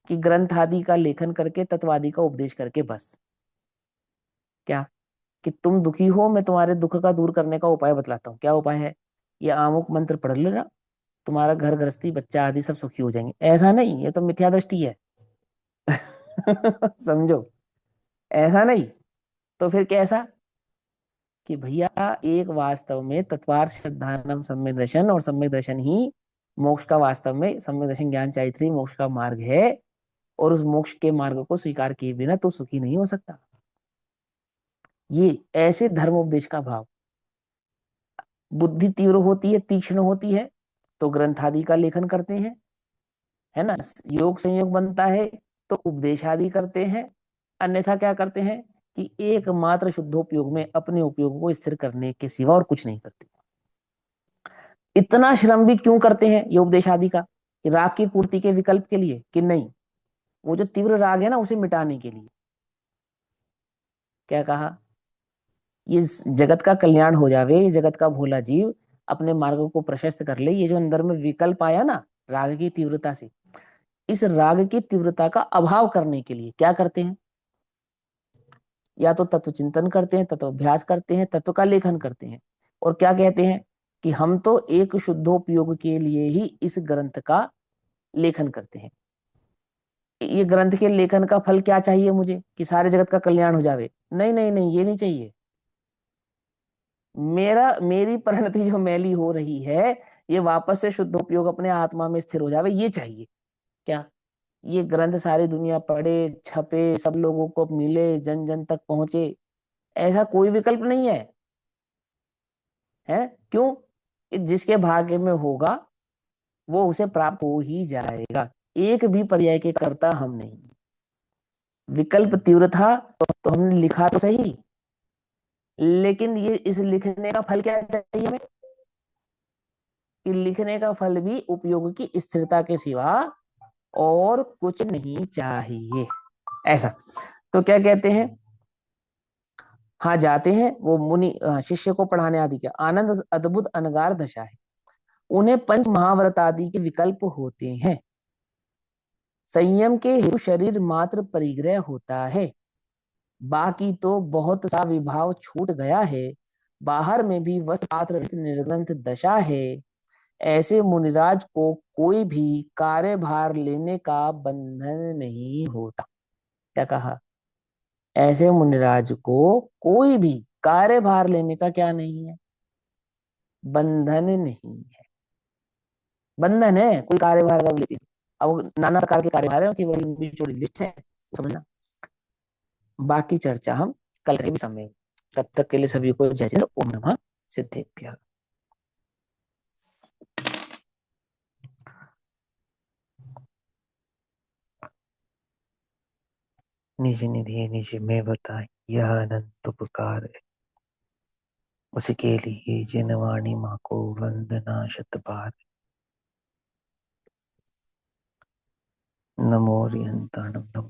S1: कि ग्रंथ आदि का लेखन करके, तत्वादि का उपदेश करके, बस। क्या? कि तुम दुखी हो, मैं तुम्हारे दुख का दूर करने का उपाय बतलाता हूँ। क्या उपाय है? ये आमुक मंत्र पढ़ लेना, तुम्हारा घर गृहस्थी बच्चा आदि सब सुखी हो जाएंगे। ऐसा नहीं, ये तो मिथ्या दृष्टि है। समझो, ऐसा नहीं। तो फिर कैसा? कि भैया एक वास्तव में तत्वार्थ श्रद्धानम सम्यक दर्शन, और सम्यक दर्शन ही मोक्ष का, वास्तव में सम्यक दर्शन ज्ञान चारित्री मोक्ष का मार्ग है। और उस मोक्ष के मार्ग को स्वीकार किए बिना तो सुखी नहीं हो सकता। ये ऐसे धर्म उपदेश का भाव। बुद्धि तीव्र होती है, तीक्ष्ण होती है, तो ग्रंथ आदि का लेखन करते हैं, है ना। योग संयोग बनता है तो उपदेश आदि करते हैं। अन्यथा क्या करते हैं? कि एकमात्र शुद्धोपयोग में अपने उपयोग को स्थिर करने के सिवा और कुछ नहीं करते। इतना श्रम भी क्यों करते हैं ये उपदेश आदि का? कि राग की पूर्ति के विकल्प के लिए? कि नहीं, वो जो तीव्र राग है ना उसे मिटाने के लिए। क्या कहा? ये जगत का कल्याण हो जावे, ये जगत का भोला जीव अपने मार्ग को प्रशस्त कर ले, ये जो अंदर में विकल्प आया ना राग की तीव्रता से, इस राग की तीव्रता का अभाव करने के लिए क्या करते हैं? या तो तत्व चिंतन करते हैं, तत्व अभ्यास करते हैं, तत्व का लेखन करते हैं। और क्या कहते हैं? कि हम तो एक शुद्धोपयोग के लिए ही इस ग्रंथ का लेखन करते हैं। ये ग्रंथ के लेखन का फल क्या चाहिए मुझे? कि सारे जगत का कल्याण हो जावे? नहीं नहीं नहीं, ये नहीं चाहिए। मेरी परिणति जो मैली हो रही है, ये वापस से शुद्ध उपयोग अपने आत्मा में स्थिर हो जावे, ये चाहिए। क्या? ये ग्रंथ सारी दुनिया पढ़े, छपे, सब लोगों को मिले, जन जन तक पहुंचे, ऐसा कोई विकल्प नहीं है। है क्यों? कि जिसके भाग्य में होगा वो उसे प्राप्त हो ही जाएगा। एक भी पर्याय के कर्ता हम नहीं। विकल्प तीव्र था तो हमने लिखा तो सही, लेकिन ये इस लिखने का फल क्या चाहिए हमें? कि लिखने का फल भी उपयोग की स्थिरता के सिवा और कुछ नहीं चाहिए। ऐसा। तो क्या कहते हैं? हाँ, जाते हैं वो मुनि शिष्य को पढ़ाने आदि। क्या आनंद अद्भुत अनगार दशा है। उन्हें पंच महाव्रत आदि के विकल्प होते हैं। संयम के हेतु शरीर मात्र परिग्रह होता है, बाकी तो बहुत सा विभाव छूट गया है। बाहर में भी वस्त्र पात्र रहित निर्ग्रंथ दशा है। ऐसे मुनिराज को कोई भी कार्यभार लेने का बंधन नहीं होता। क्या कहा? ऐसे मुनिराज को कोई भी कार्यभार लेने का क्या नहीं है? बंधन नहीं है। बंधन है कोई कार्यभार का भी लेती है। अब नाना प्रकार के कार्यभार है कि बड़ी लंबी चौड़ी लिस्ट है, समझना। बाकी चर्चा हम कल के समय। तब तक के लिए सभी को जय जय, ओम नमः सिद्धेभ्यः। निज निधि निज में बताई, यह अनंत उपकार है। उसके लिए जिनवाणी माँ को वंदना शत बार। नमो रिहंताणम नमो।